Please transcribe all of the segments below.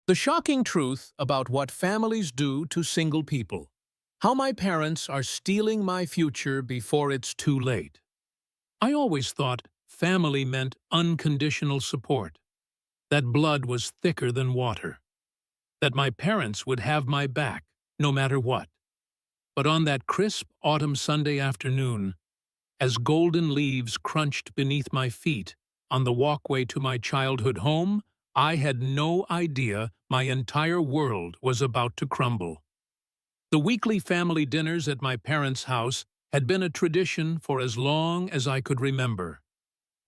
The shocking truth about what families do to single people. How my parents are stealing my future before it's too late. I always thought family meant unconditional support, that blood was thicker than water, that my parents would have my back no matter what. But on that crisp autumn Sunday afternoon, as golden leaves crunched beneath my feet on the walkway to my childhood home, I had no idea my entire world was about to crumble. The weekly family dinners at my parents' house had been a tradition for as long as I could remember.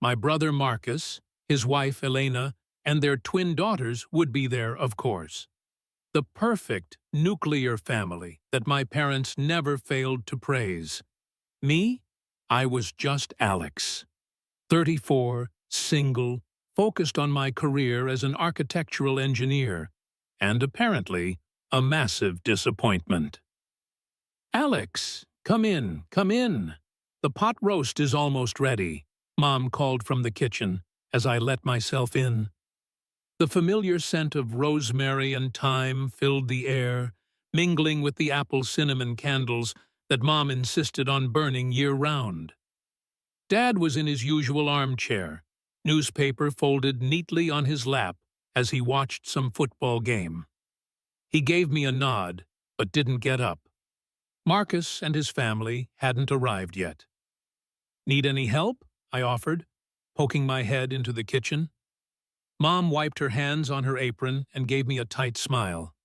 My brother Marcus, his wife Elena, and their twin daughters would be there, of course. The perfect nuclear family that my parents never failed to praise. Me? I was just Alex. 34, single, focused on my career as an architectural engineer, and apparently a massive disappointment. "Alex, come in, come in. The pot roast is almost ready," Mom called from the kitchen as I let myself in. The familiar scent of rosemary and thyme filled the air, mingling with the apple cinnamon candles that Mom insisted on burning year-round. Dad was in his usual armchair, newspaper folded neatly on his lap as he watched some football game. He gave me a nod, but didn't get up. Marcus and his family hadn't arrived yet. "Need any help?" I offered, poking my head into the kitchen. Mom wiped her hands on her apron and gave me a tight smile.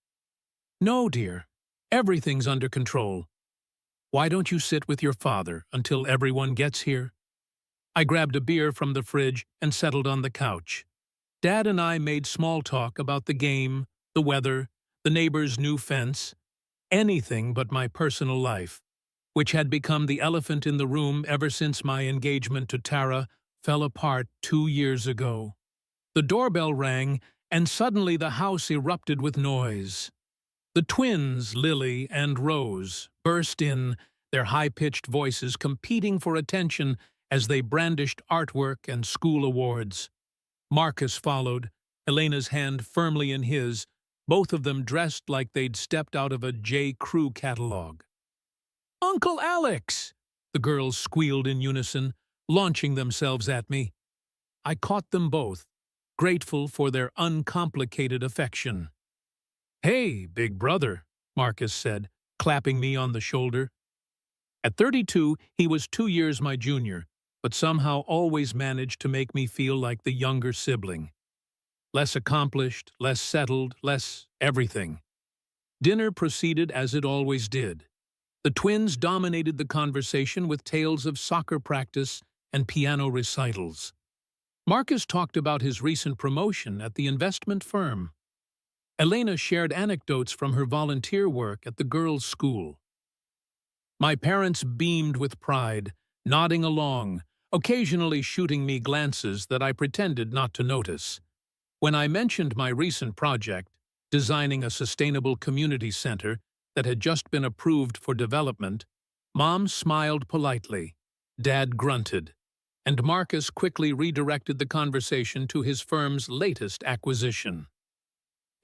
"No, dear. Everything's under control. Why don't you sit with your father until everyone gets here?" I grabbed a beer from the fridge and settled on the couch. Dad and I made small talk about the game, the weather, the neighbor's new fence, anything but my personal life, which had become the elephant in the room ever since my engagement to Tara fell apart 2 years ago. The doorbell rang, and suddenly the house erupted with noise. The twins, Lily and Rose, burst in, their high-pitched voices competing for attention as they brandished artwork and school awards. Marcus followed, Elena's hand firmly in his, both of them dressed like they'd stepped out of a J. Crew catalog. "Uncle Alex!" the girls squealed in unison, launching themselves at me. I caught them both, grateful for their uncomplicated affection. "Hey, big brother," Marcus said, clapping me on the shoulder. At 32, he was 2 years my junior, but somehow always managed to make me feel like the younger sibling. Less accomplished, less settled, less everything. Dinner proceeded as it always did. The twins dominated the conversation with tales of soccer practice and piano recitals. Marcus talked about his recent promotion at the investment firm. Elena shared anecdotes from her volunteer work at the girls' school. My parents beamed with pride, nodding along, occasionally shooting me glances that I pretended not to notice. When I mentioned my recent project, designing a sustainable community center that had just been approved for development, Mom smiled politely, Dad grunted, and Marcus quickly redirected the conversation to his firm's latest acquisition.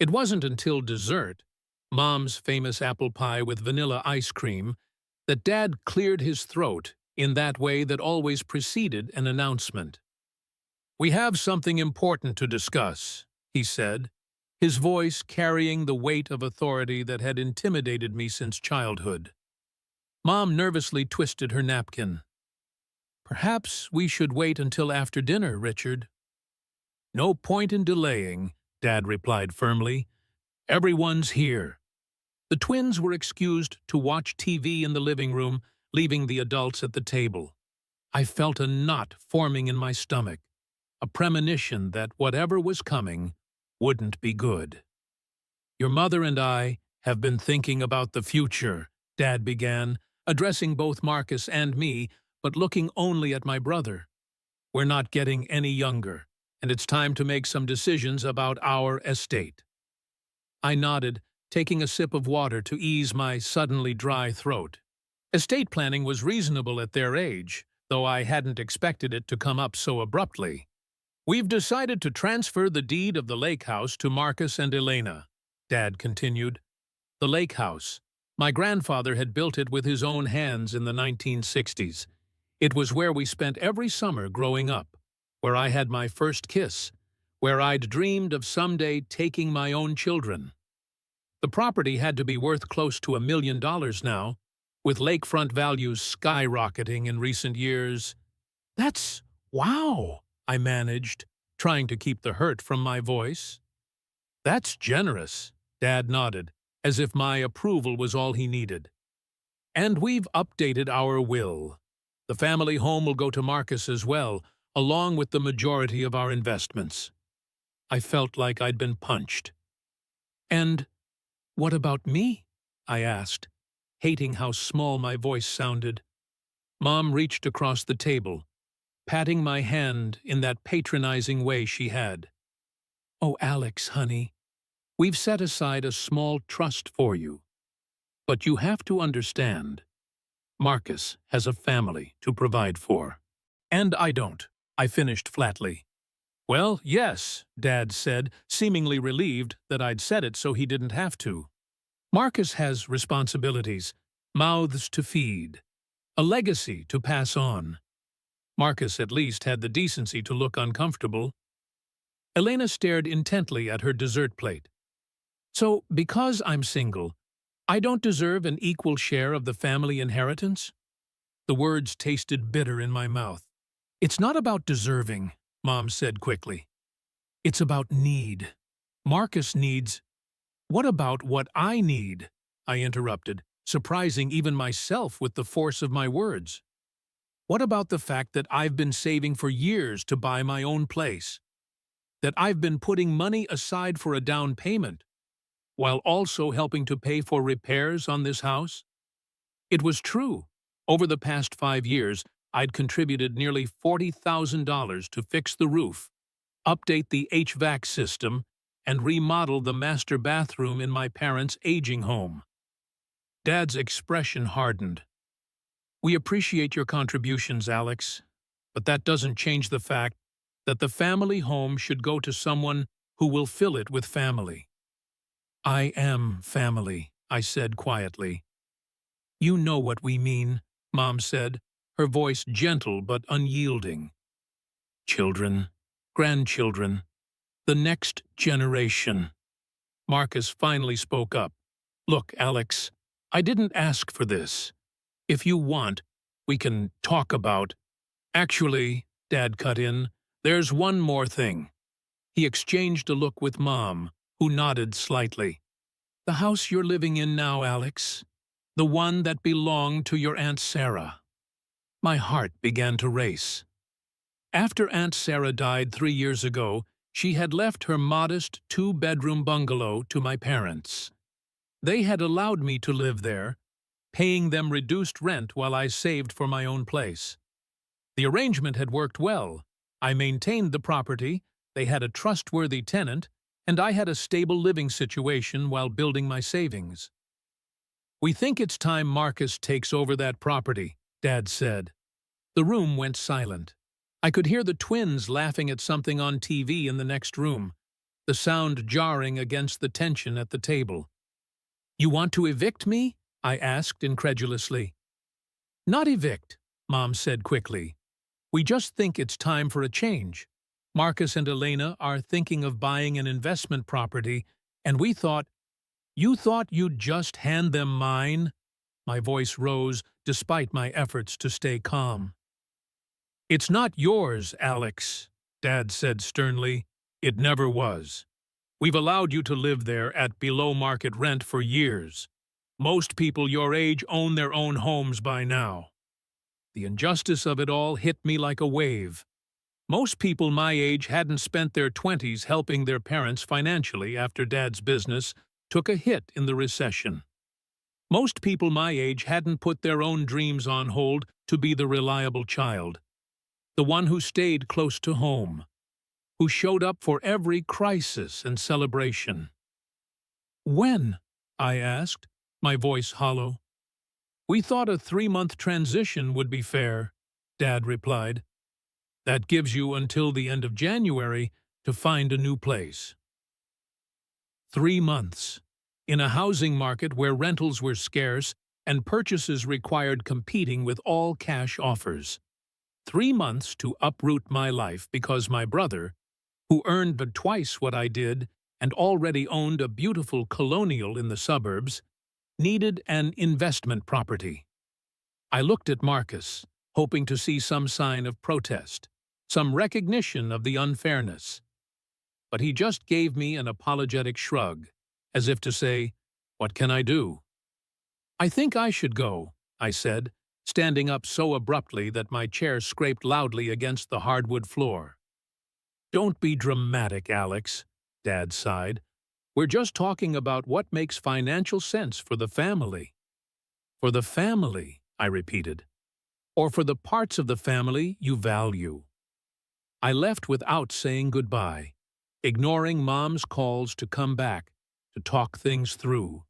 It wasn't until dessert, Mom's famous apple pie with vanilla ice cream, that Dad cleared his throat in that way that always preceded an announcement. "We have something important to discuss," he said, his voice carrying the weight of authority that had intimidated me since childhood. Mom nervously twisted her napkin. "Perhaps we should wait until after dinner, Richard." "No point in delaying," Dad replied firmly. "Everyone's here." The twins were excused to watch TV in the living room, leaving the adults at the table. I felt a knot forming in my stomach, a premonition that whatever was coming wouldn't be good. "Your mother and I have been thinking about the future," Dad began, addressing both Marcus and me, but looking only at my brother. "We're not getting any younger, and it's time to make some decisions about our estate." I nodded, taking a sip of water to ease my suddenly dry throat. Estate planning was reasonable at their age, though I hadn't expected it to come up so abruptly. We've decided to transfer the deed of the lake house to Marcus and Elena, Dad continued. The lake house. My grandfather had built it with his own hands in the 1960s. It was where we spent every summer growing up, where I had my first kiss, where I'd dreamed of someday taking my own children. The property had to be worth close to $1 million now, with lakefront values skyrocketing in recent years. That's wow, I managed, trying to keep the hurt from my voice. That's generous, Dad nodded, as if my approval was all he needed. And we've updated our will. The family home will go to Marcus as well, along with the majority of our investments. I felt like I'd been punched. And what about me? I asked, hating how small my voice sounded. Mom reached across the table, patting my hand in that patronizing way she had. Oh, Alex, honey, we've set aside a small trust for you. But you have to understand, Marcus has a family to provide for. And I don't, I finished flatly. Well, yes, Dad said, seemingly relieved that I'd said it so he didn't have to. Marcus has responsibilities, mouths to feed, a legacy to pass on. Marcus at least had the decency to look uncomfortable. Elena stared intently at her dessert plate. So, because I'm single, I don't deserve an equal share of the family inheritance? The words tasted bitter in my mouth. It's not about deserving, Mom said quickly. It's about need. Marcus needs. What about what I need? I interrupted, surprising even myself with the force of my words. What about the fact that I've been saving for years to buy my own place? That I've been putting money aside for a down payment, while also helping to pay for repairs on this house? It was true. Over the past 5 years, I'd contributed nearly $40,000 to fix the roof, update the HVAC system, and remodel the master bathroom in my parents' aging home. Dad's expression hardened. We appreciate your contributions, Alex, but that doesn't change the fact that the family home should go to someone who will fill it with family. I am family, I said quietly. You know what we mean, Mom said, her voice gentle but unyielding. Children, grandchildren, the next generation. Marcus finally spoke up. Look, Alex, I didn't ask for this. If you want, we can talk about. Actually, Dad cut in, there's one more thing. He exchanged a look with Mom, who nodded slightly. The house you're living in now, Alex. The one that belonged to your Aunt Sarah. My heart began to race. After Aunt Sarah died 3 years ago, she had left her modest 2-bedroom bungalow to my parents. They had allowed me to live there, paying them reduced rent while I saved for my own place. The arrangement had worked well. I maintained the property, they had a trustworthy tenant, and I had a stable living situation while building my savings. We think it's time Marcus takes over that property, Dad said. The room went silent. I could hear the twins laughing at something on TV in the next room, the sound jarring against the tension at the table. You want to evict me? I asked incredulously. Not evict, Mom said quickly. We just think it's time for a change. Marcus and Elena are thinking of buying an investment property, and we thought, you thought you'd just hand them mine? My voice rose despite my efforts to stay calm. It's not yours, Alex, Dad said sternly. It never was. We've allowed you to live there at below-market rent for years. Most people your age own their own homes by now. The injustice of it all hit me like a wave. Most people my age hadn't spent their 20s helping their parents financially after Dad's business took a hit in the recession. Most people my age hadn't put their own dreams on hold to be the reliable child, the one who stayed close to home, who showed up for every crisis and celebration. When? I asked, my voice hollow. We thought a 3-month transition would be fair, Dad replied. That gives you until the end of January to find a new place. 3 months. In a housing market where rentals were scarce and purchases required competing with all cash offers. 3 months to uproot my life because my brother, who earned but twice what I did and already owned a beautiful colonial in the suburbs, needed an investment property. I looked at Marcus, hoping to see some sign of protest, some recognition of the unfairness. But he just gave me an apologetic shrug, as if to say, "What can I do?" "I think I should go," I said, standing up so abruptly that my chair scraped loudly against the hardwood floor. "Don't be dramatic, Alex," Dad sighed. "We're just talking about what makes financial sense for the family." "For the family," I repeated. "Or for the parts of the family you value." I left without saying goodbye, ignoring Mom's calls to come back, to talk things through.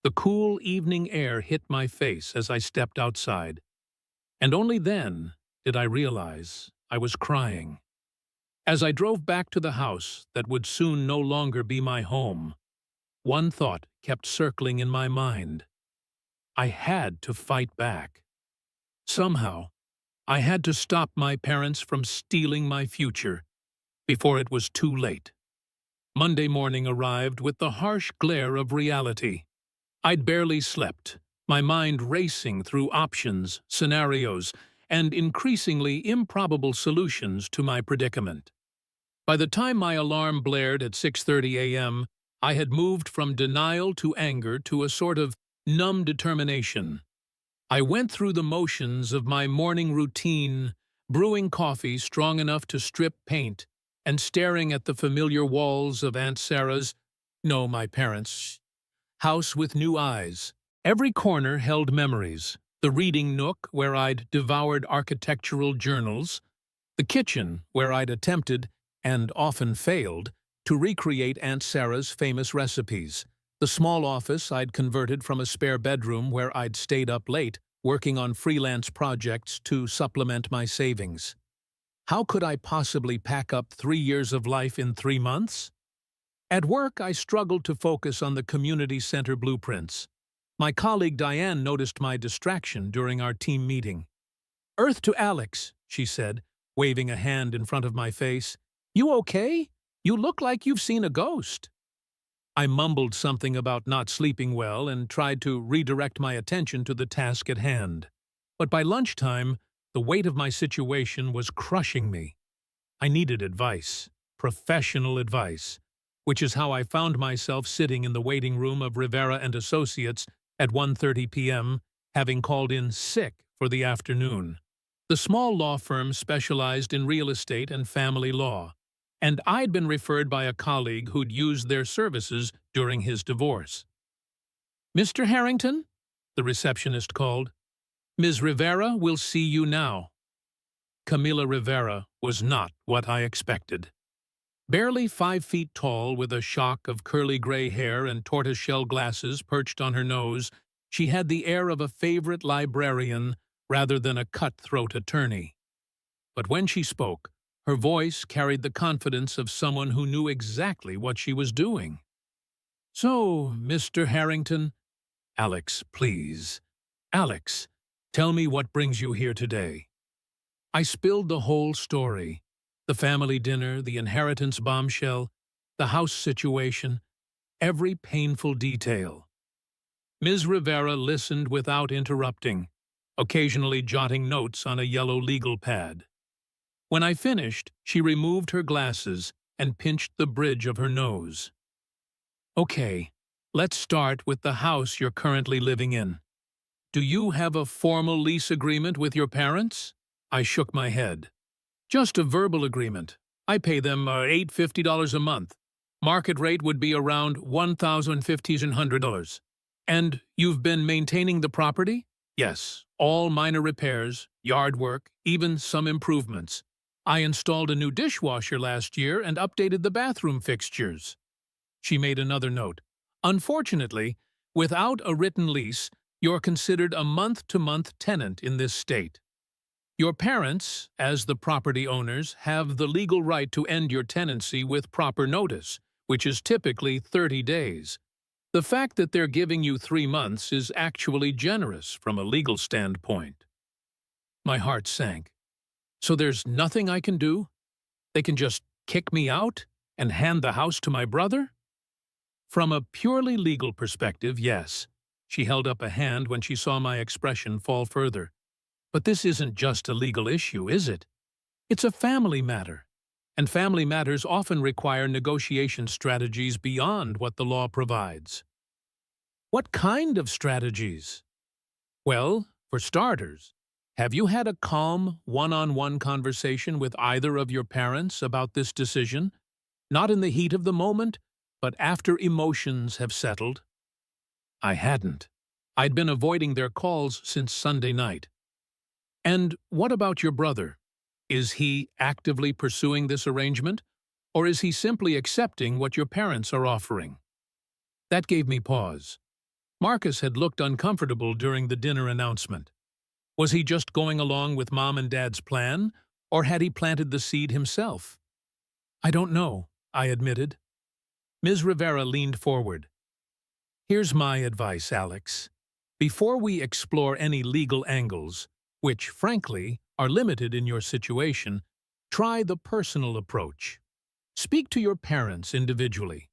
The cool evening air hit my face as I stepped outside, and only then did I realize I was crying. As I drove back to the house that would soon no longer be my home, one thought kept circling in my mind. I had to fight back. Somehow, I had to stop my parents from stealing my future before it was too late. Monday morning arrived with the harsh glare of reality. I'd barely slept, my mind racing through options, scenarios, and increasingly improbable solutions to my predicament. By the time my alarm blared at 6:30 a.m., I had moved from denial to anger to a sort of numb determination. I went through the motions of my morning routine, brewing coffee strong enough to strip paint, and staring at the familiar walls of Aunt Sarah's, no, my parents' house with new eyes. Every corner held memories. The reading nook where I'd devoured architectural journals, the kitchen where I'd attempted, and often failed, to recreate Aunt Sarah's famous recipes, the small office I'd converted from a spare bedroom where I'd stayed up late working on freelance projects to supplement my savings. How could I possibly pack up 3 years of life in 3 months? At work, I struggled to focus on the community center blueprints. My colleague Diane noticed my distraction during our team meeting. "Earth to Alex," she said, waving a hand in front of my face. "You okay? You look like you've seen a ghost." I mumbled something about not sleeping well and tried to redirect my attention to the task at hand. But by lunchtime, the weight of my situation was crushing me. I needed advice, professional advice, which is how I found myself sitting in the waiting room of Rivera and Associates at 1:30 p.m., having called in sick for the afternoon. The small law firm specialized in real estate and family law, and I'd been referred by a colleague who'd used their services during his divorce. "Mr. Harrington?" the receptionist called. "Ms. Rivera will see you now." Camila Rivera was not what I expected. Barely 5 feet tall, with a shock of curly gray hair and tortoiseshell glasses perched on her nose, she had the air of a favorite librarian rather than a cutthroat attorney. But when she spoke, her voice carried the confidence of someone who knew exactly what she was doing. "So, Mr. Harrington—" "Alex, please. Alex, tell me what brings you here today." I spilled the whole story. The family dinner, the inheritance bombshell, the house situation, every painful detail. Ms. Rivera listened without interrupting, occasionally jotting notes on a yellow legal pad. When I finished, she removed her glasses and pinched the bridge of her nose. "Okay, let's start with the house you're currently living in. Do you have a formal lease agreement with your parents?" I shook my head. "Just a verbal agreement. I pay them $850 a month. Market rate would be around $1,500. And you've been maintaining the property?" "Yes, all minor repairs, yard work, even some improvements. I installed a new dishwasher last year and updated the bathroom fixtures." She made another note. "Unfortunately, without a written lease, you're considered a month-to-month tenant in this state." Your parents, as the property owners, have the legal right to end your tenancy with proper notice, which is typically 30 days. The fact that they're giving you 3 months is actually generous from a legal standpoint. My heart sank. So there's nothing I can do? They can just kick me out and hand the house to my brother? From a purely legal perspective, yes. She held up a hand when she saw my expression fall further. But this isn't just a legal issue, is it? It's a family matter. And family matters often require negotiation strategies beyond what the law provides. What kind of strategies? Well, for starters, have you had a calm, one-on-one conversation with either of your parents about this decision? Not in the heat of the moment, but after emotions have settled? I hadn't. I'd been avoiding their calls since Sunday night. And what about your brother? Is he actively pursuing this arrangement, or is he simply accepting what your parents are offering? That gave me pause. Marcus had looked uncomfortable during the dinner announcement. Was he just going along with Mom and Dad's plan, or had he planted the seed himself? I don't know, I admitted. Ms. Rivera leaned forward. Here's my advice, Alex. Before we explore any legal angles, which, frankly, are limited in your situation, try the personal approach. Speak to your parents individually.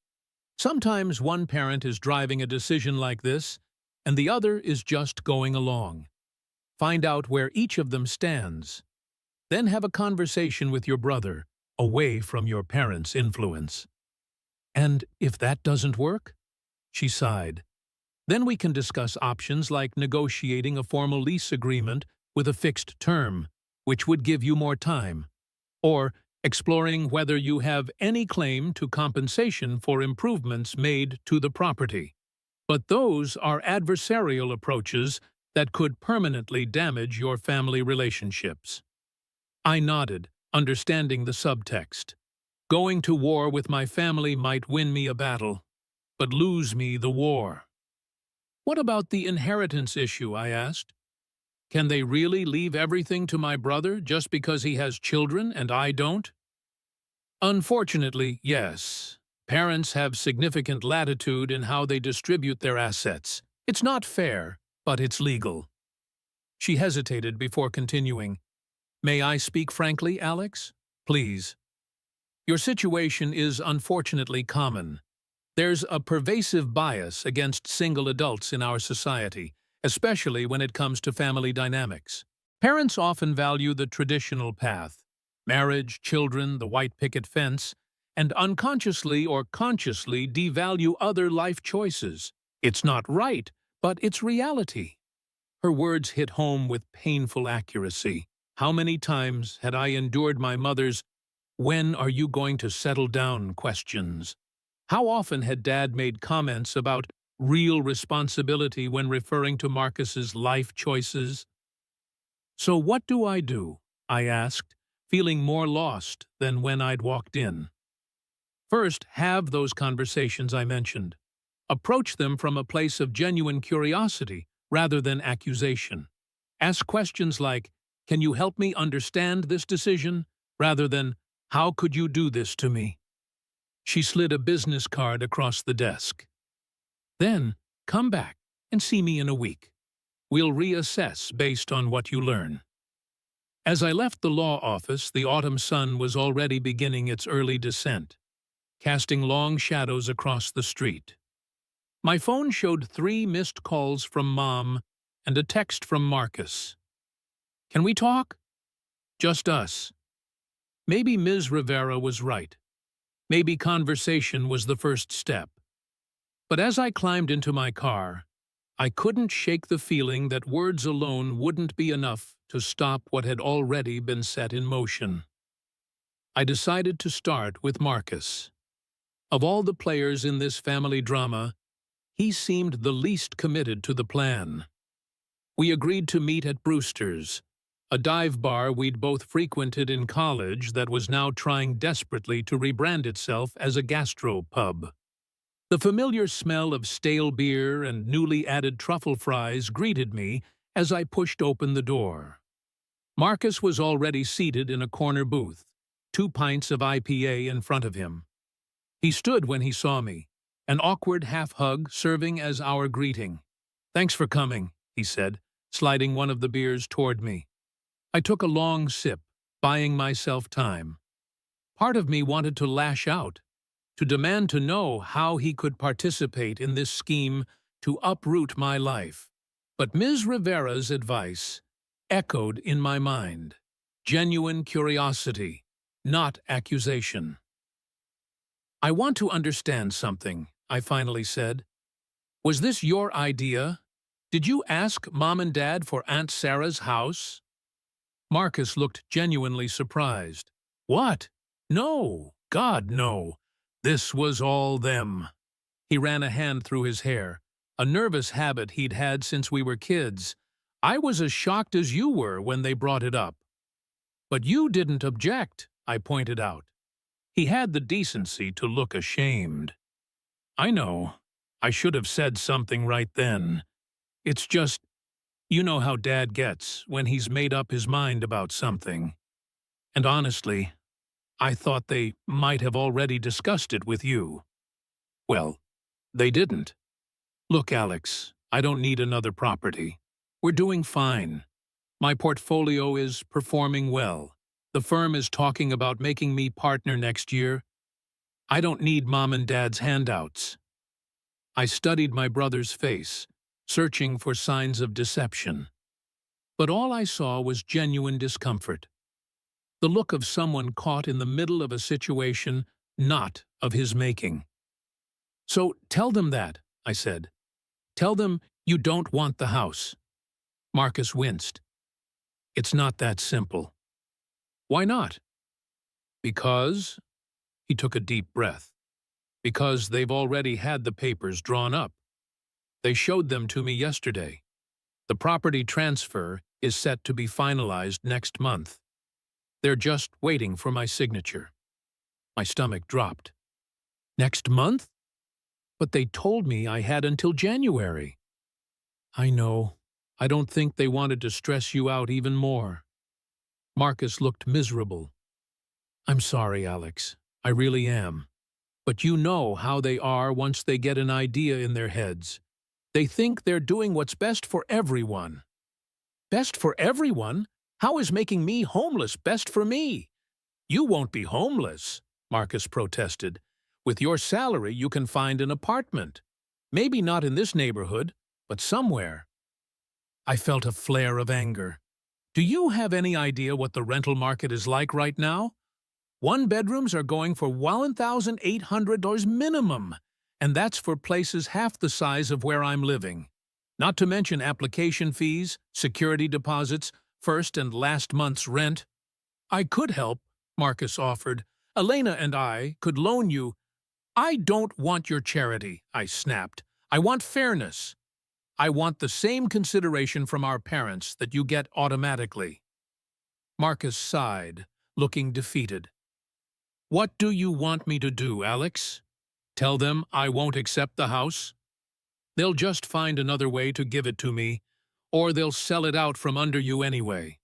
Sometimes one parent is driving a decision like this, and the other is just going along. Find out where each of them stands. Then have a conversation with your brother, away from your parents' influence. And if that doesn't work? She sighed. Then we can discuss options like negotiating a formal lease agreement with a fixed term, which would give you more time, or exploring whether you have any claim to compensation for improvements made to the property. But those are adversarial approaches that could permanently damage your family relationships. I nodded, understanding the subtext. Going to war with my family might win me a battle, but lose me the war. What about the inheritance issue, I asked. Can they really leave everything to my brother just because he has children and I don't? Unfortunately, yes. Parents have significant latitude in how they distribute their assets. It's not fair, but it's legal. She hesitated before continuing. May I speak frankly, Alex? Please. Your situation is unfortunately common. There's a pervasive bias against single adults in our society, especially when it comes to family dynamics. Parents often value the traditional path, marriage, children, the white picket fence, and unconsciously or consciously devalue other life choices. It's not right, but it's reality. Her words hit home with painful accuracy. How many times had I endured my mother's "when are you going to settle down" questions? How often had Dad made comments about real responsibility when referring to Marcus's life choices? So what do? I asked, feeling more lost than when I'd walked in. First, have those conversations I mentioned. Approach them from a place of genuine curiosity rather than accusation. Ask questions like, can you help me understand this decision? Rather than, how could you do this to me? She slid a business card across the desk. Then, come back and see me in a week. We'll reassess based on what you learn. As I left the law office, the autumn sun was already beginning its early descent, casting long shadows across the street. My phone showed 3 missed calls from Mom and a text from Marcus. Can we talk? Just us. Maybe Ms. Rivera was right. Maybe conversation was the first step. But as I climbed into my car, I couldn't shake the feeling that words alone wouldn't be enough to stop what had already been set in motion. I decided to start with Marcus. Of all the players in this family drama, he seemed the least committed to the plan. We agreed to meet at Brewster's, a dive bar we'd both frequented in college that was now trying desperately to rebrand itself as a gastropub. The familiar smell of stale beer and newly added truffle fries greeted me as I pushed open the door. Marcus was already seated in a corner booth, 2 pints of IPA in front of him. He stood when he saw me, an awkward half-hug serving as our greeting. "Thanks for coming," he said, sliding one of the beers toward me. I took a long sip, buying myself time. Part of me wanted to lash out, to demand to know how he could participate in this scheme to uproot my life. But Ms. Rivera's advice echoed in my mind. Genuine curiosity, not accusation. "I want to understand something," I finally said. "Was this your idea? Did you ask Mom and Dad for Aunt Sarah's house?" Marcus looked genuinely surprised. "What? No, God, no. This was all them." He ran a hand through his hair, a nervous habit he'd had since we were kids. "I was as shocked as you were when they brought it up." "But you didn't object," I pointed out. He had the decency to look ashamed. "I know. I should have said something right then. It's just, you know how Dad gets when he's made up his mind about something. And honestly, I thought they might have already discussed it with you." "Well, they didn't. Look, Alex, I don't need another property. We're doing fine. My portfolio is performing well. The firm is talking about making me partner next year. I don't need Mom and Dad's handouts." I studied my brother's face, searching for signs of deception. But all I saw was genuine discomfort. The look of someone caught in the middle of a situation not of his making. "So tell them that," I said. "Tell them you don't want the house." Marcus winced. "It's not that simple." "Why not?" "Because," he took a deep breath, "because they've already had the papers drawn up. They showed them to me yesterday. The property transfer is set to be finalized next month. They're just waiting for my signature." My stomach dropped. "Next month? But they told me I had until January." "I know. I don't think they wanted to stress you out even more." Marcus looked miserable. "I'm sorry, Alex. I really am. But you know how they are once they get an idea in their heads. They think they're doing what's best for everyone." "Best for everyone? How is making me homeless best for me?" "You won't be homeless," Marcus protested. "With your salary, you can find an apartment. Maybe not in this neighborhood, but somewhere." I felt a flare of anger. "Do you have any idea what the rental market is like right now? One-bedrooms are going for $1,800 minimum, and that's for places half the size of where I'm living. Not to mention application fees, security deposits, first and last month's rent." "I could help," Marcus offered. "Elena and I could loan you." "I don't want your charity," I snapped. "I want fairness. I want the same consideration from our parents that you get automatically." Marcus sighed, looking defeated. "What do you want me to do, Alex? Tell them I won't accept the house? They'll just find another way to give it to me, or they'll sell it out from under you anyway."